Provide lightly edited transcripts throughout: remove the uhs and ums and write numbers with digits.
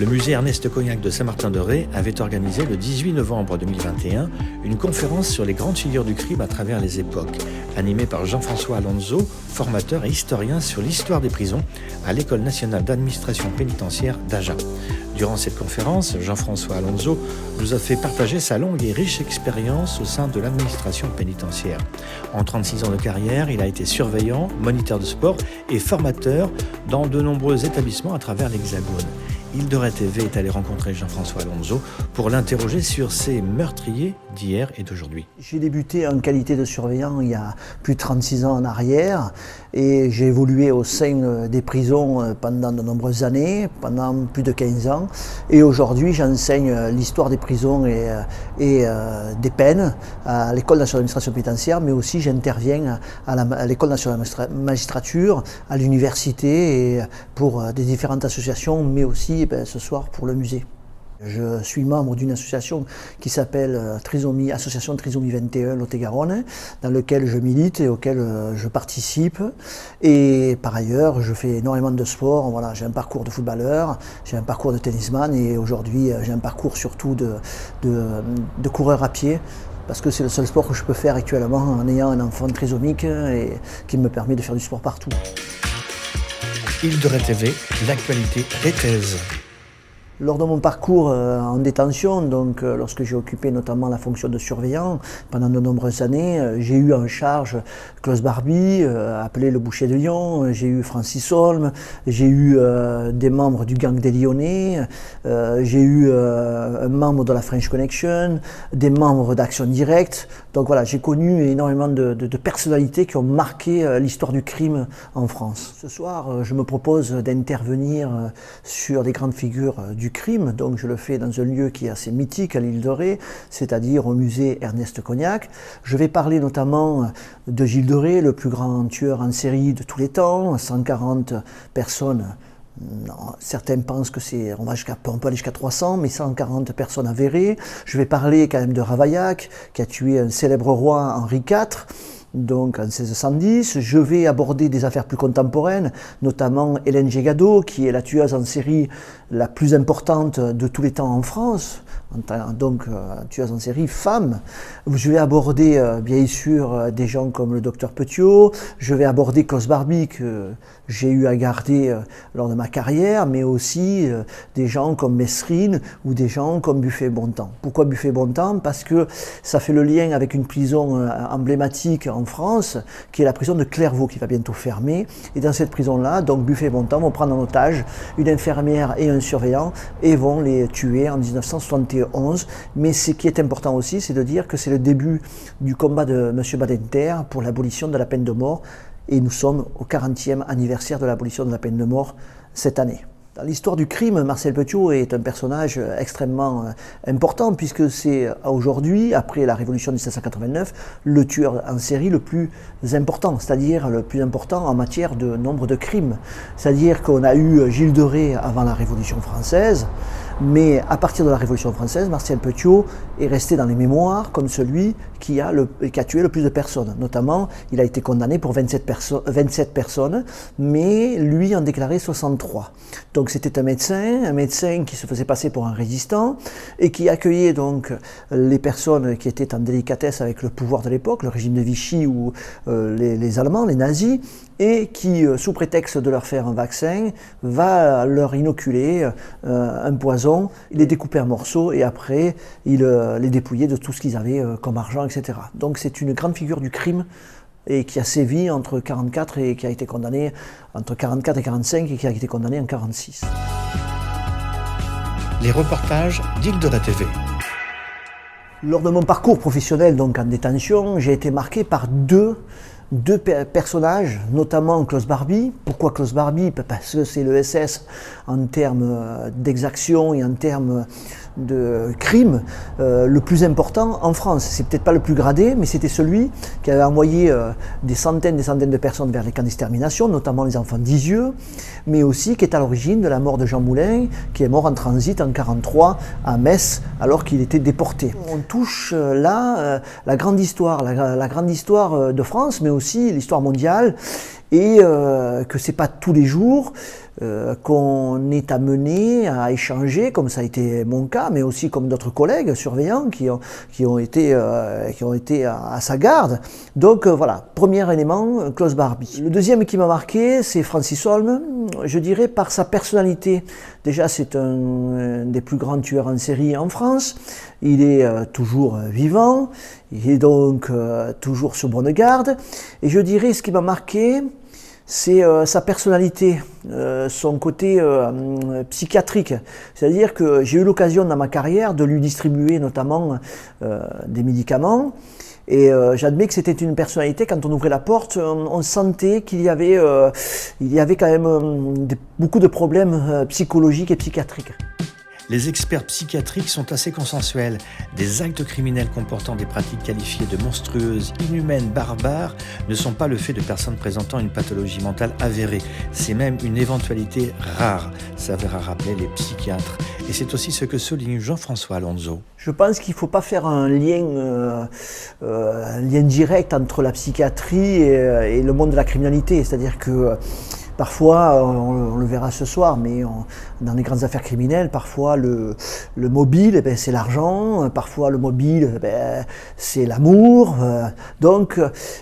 Le musée Ernest Coignac de Saint-Martin-de-Ré avait organisé le 18 novembre 2021 une conférence sur les grandes figures du crime à travers les époques, animée par Jean-François Alonso, formateur et historien sur l'histoire des prisons à l'École nationale d'administration pénitentiaire d'Agen. Durant cette conférence, Jean-François Alonso nous a fait partager sa longue et riche expérience au sein de l'administration pénitentiaire. En 36 ans de carrière, il a été surveillant, moniteur de sport et formateur dans de nombreux établissements à travers l'Hexagone. Île de Ré TV est allé rencontrer Jean-François Alonso pour l'interroger sur ces meurtriers d'hier et d'aujourd'hui. J'ai débuté en qualité de surveillant il y a plus de 36 ans en arrière et j'ai évolué au sein des prisons pendant de nombreuses années, pendant plus de 15 ans. Et aujourd'hui, j'enseigne l'histoire des prisons et des peines à l'École nationale d'administration pénitentiaire, mais aussi j'interviens à l'École nationale de magistrature, à l'université et pour des différentes associations, mais aussi ce soir pour le musée. Je suis membre d'une association qui s'appelle Association Trisomie 21 Lot-et-Garonne, dans laquelle je milite et auquel je participe. Et par ailleurs, je fais énormément de sport. Voilà, j'ai un parcours de footballeur, j'ai un parcours de tennisman et aujourd'hui, j'ai un parcours surtout de coureur à pied. Parce que c'est le seul sport que je peux faire actuellement en ayant un enfant trisomique et qui me permet de faire du sport partout. Île de Ré TV, l'actualité rétaise. Lors de mon parcours en détention, donc lorsque j'ai occupé notamment la fonction de surveillant pendant de nombreuses années, j'ai eu en charge Klaus Barbie, appelé le Boucher de Lyon, j'ai eu Francis Holm, j'ai eu des membres du gang des Lyonnais, j'ai eu un membre de la French Connection, des membres d'Action Directe. Donc voilà, j'ai connu énormément de personnalités qui ont marqué l'histoire du crime en France. Ce soir, je me propose d'intervenir sur des grandes figures du crime, donc je le fais dans un lieu qui est assez mythique à l'île de Ré, c'est-à-dire au musée Ernest Coignac. Je vais parler notamment de Gilles de Rais, le plus grand tueur en série de tous les temps, 140 personnes. Non, certains pensent que on peut aller jusqu'à 300, mais 140 personnes avérées. Je vais parler quand même de Ravaillac, qui a tué un célèbre roi Henri IV, donc en 1610. Je vais aborder des affaires plus contemporaines, notamment Hélène Gégado, qui est la tueuse en série la plus importante de tous les temps en France, donc tueuse en série femme. Je vais aborder bien sûr des gens comme le docteur Petiot, je vais aborder Klaus Barbie que j'ai eu à garder lors de ma carrière, mais aussi des gens comme Messrine ou des gens comme Buffet-Bontemps. Pourquoi Buffet-Bontemps? Parce que ça fait le lien avec une prison emblématique en France, qui est la prison de Clairvaux, qui va bientôt fermer. Et dans cette prison-là, donc Buffet-Bontemps vont prendre en otage une infirmière et un surveillant et vont les tuer en 1971. Mais ce qui est important aussi, c'est de dire que c'est le début du combat de M. Badinter pour l'abolition de la peine de mort. Et nous sommes au 40e anniversaire de l'abolition de la peine de mort cette année. Dans l'histoire du crime, Marcel Petiot est un personnage extrêmement important puisque c'est aujourd'hui, après la révolution de 1789, le tueur en série le plus important, c'est-à-dire le plus important en matière de nombre de crimes. C'est-à-dire qu'on a eu Gilles de Rais avant la Révolution française, mais à partir de la Révolution française, Marcel Petiot est resté dans les mémoires comme celui qui a tué le plus de personnes. Notamment, il a été condamné pour 27 personnes, mais lui en déclarait 63. Donc c'était un médecin qui se faisait passer pour un résistant et qui accueillait donc les personnes qui étaient en délicatesse avec le pouvoir de l'époque, le régime de Vichy ou les Allemands, les nazis, et qui, sous prétexte de leur faire un vaccin, va leur inoculer un poison. Il les découpait en morceaux et après, il les dépouillait de tout ce qu'ils avaient comme argent, etc. Donc c'est une grande figure du crime et qui a sévi entre 44 et qui a été condamné entre 44 et 45 et qui a été condamné en 46. Les reportages d'Île de Ré TV. Lors de mon parcours professionnel donc en détention, j'ai été marqué par deux personnages, notamment Klaus Barbie. Pourquoi Klaus Barbie? Parce que c'est le SS en termes d'exaction et en termes de crime le plus important en France. C'est peut-être pas le plus gradé, mais c'était celui qui avait envoyé des centaines de personnes vers les camps d'extermination, notamment les enfants d'Isieux, mais aussi qui est à l'origine de la mort de Jean Moulin, qui est mort en transit en 1943 à Metz, alors qu'il était déporté. On touche là la grande histoire de France, mais aussi l'histoire mondiale, et que c'est pas tous les jours qu'on est amené à échanger, comme ça a été mon cas, mais aussi comme d'autres collègues surveillants qui ont été à sa garde. Donc voilà, premier élément, Klaus Barbie. Le deuxième qui m'a marqué, c'est Francis Holm, je dirais par sa personnalité. Déjà, c'est un des plus grands tueurs en série en France. Il est toujours vivant, il est donc toujours sur bonne garde. Et je dirais, ce qui m'a marqué, c'est sa personnalité, son côté psychiatrique. C'est-à-dire que j'ai eu l'occasion dans ma carrière de lui distribuer notamment des médicaments. Et j'admets que c'était une personnalité, quand on ouvrait la porte, on sentait qu'il y avait quand même beaucoup de problèmes psychologiques et psychiatriques. Les experts psychiatriques sont assez consensuels. Des actes criminels comportant des pratiques qualifiées de monstrueuses, inhumaines, barbares ne sont pas le fait de personnes présentant une pathologie mentale avérée. C'est même une éventualité rare, s'avère à rappeler les psychiatres. Et c'est aussi ce que souligne Jean-François Alonso. Je pense qu'il ne faut pas faire un lien direct entre la psychiatrie et le monde de la criminalité. C'est-à-dire que parfois, on le verra ce soir, mais dans les grandes affaires criminelles, parfois le mobile, c'est l'argent, parfois le mobile, c'est l'amour. Donc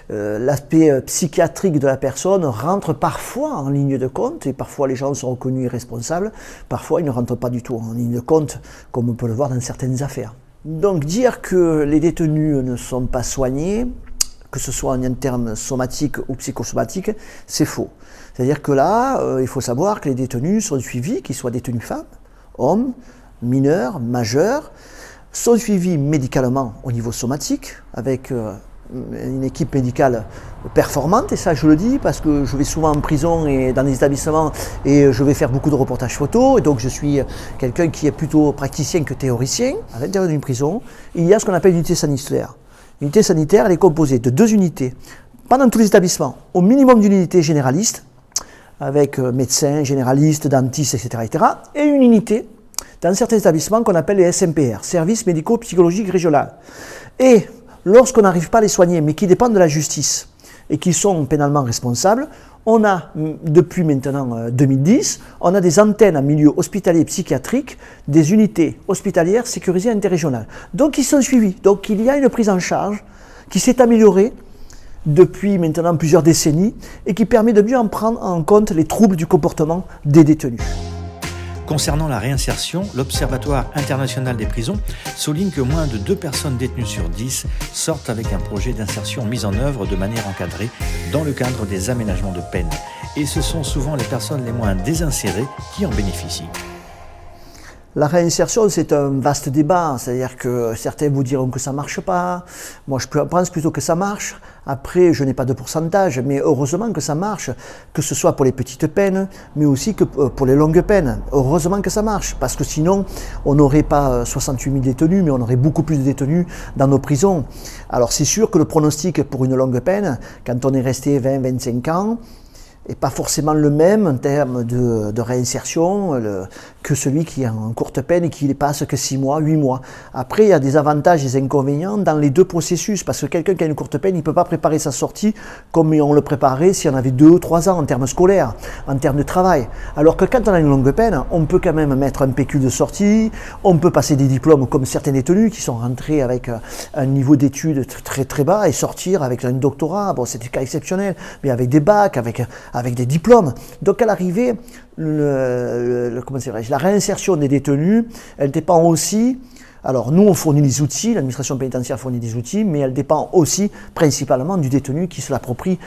l'aspect psychiatrique de la personne rentre parfois en ligne de compte, et parfois les gens sont reconnus irresponsables, parfois ils ne rentrent pas du tout en ligne de compte, comme on peut le voir dans certaines affaires. Donc dire que les détenus ne sont pas soignés, que ce soit en termes somatiques ou psychosomatiques, c'est faux. C'est-à-dire que là, il faut savoir que les détenus sont suivis, qu'ils soient détenus femmes, hommes, mineurs, majeurs, sont suivis médicalement au niveau somatique, avec une équipe médicale performante, et ça je le dis parce que je vais souvent en prison et dans des établissements et je vais faire beaucoup de reportages photos, et donc je suis quelqu'un qui est plutôt praticien que théoricien. À l'intérieur d'une prison, il y a ce qu'on appelle une unité sanitaire. L'unité sanitaire, elle est composée de 2 unités, pas dans tous les établissements, au minimum d'une unité généraliste, avec médecins, généralistes, dentistes, etc., et une unité dans certains établissements qu'on appelle les SMPR, Services médico-psychologiques régionaux. Et lorsqu'on n'arrive pas à les soigner, mais qui dépendent de la justice et qui sont pénalement responsables, on a, depuis maintenant 2010, on a des antennes en milieu hospitalier psychiatrique, des unités hospitalières sécurisées interrégionales. Donc ils sont suivis. Donc il y a une prise en charge qui s'est améliorée depuis maintenant plusieurs décennies et qui permet de mieux en prendre en compte les troubles du comportement des détenus. Concernant la réinsertion, l'Observatoire international des prisons souligne que moins de 2 personnes détenues sur 10 sortent avec un projet d'insertion mis en œuvre de manière encadrée dans le cadre des aménagements de peine. Et ce sont souvent les personnes les moins désinsérées qui en bénéficient. La réinsertion, c'est un vaste débat, c'est-à-dire que certains vous diront que ça ne marche pas, moi je pense plutôt que ça marche. Après, je n'ai pas de pourcentage, mais heureusement que ça marche, que ce soit pour les petites peines, mais aussi que pour les longues peines. Heureusement que ça marche, parce que sinon, on n'aurait pas 68 000 détenus, mais on aurait beaucoup plus de détenus dans nos prisons. Alors c'est sûr que le pronostic pour une longue peine, quand on est resté 20-25 ans, n'est pas forcément le même en termes de réinsertion que celui qui est en courte peine et qui ne passe que 6 mois, 8 mois. Après, il y a des avantages et des inconvénients dans les 2 processus, parce que quelqu'un qui a une courte peine, il ne peut pas préparer sa sortie comme on le préparait si on avait 2 ou 3 ans en termes scolaires, en termes de travail. Alors que quand on a une longue peine, on peut quand même mettre un PQ de sortie, on peut passer des diplômes comme certains détenus qui sont rentrés avec un niveau d'études très très bas et sortir avec un doctorat. Bon, c'est des cas exceptionnels, mais avec des bacs, avec des diplômes. Donc à l'arrivée, la réinsertion des détenus, elle dépend aussi, alors nous on fournit les outils, l'administration pénitentiaire fournit des outils, mais elle dépend aussi principalement du détenu qui s'approprie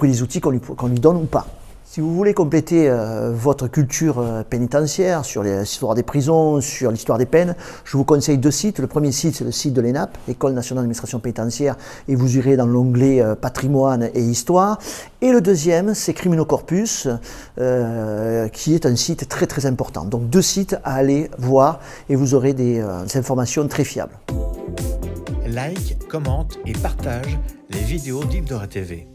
les outils qu'on lui donne ou pas. Si vous voulez compléter votre culture pénitentiaire sur l'histoire des prisons, sur l'histoire des peines, je vous conseille 2 sites. Le premier site, c'est le site de l'ENAP, École nationale d'administration pénitentiaire, et vous irez dans l'onglet patrimoine et histoire. Et le deuxième, c'est Criminocorpus, qui est un site très très important. Donc 2 sites à aller voir et vous aurez des informations très fiables. Like, commente et partage les vidéos d'Île de Ré TV.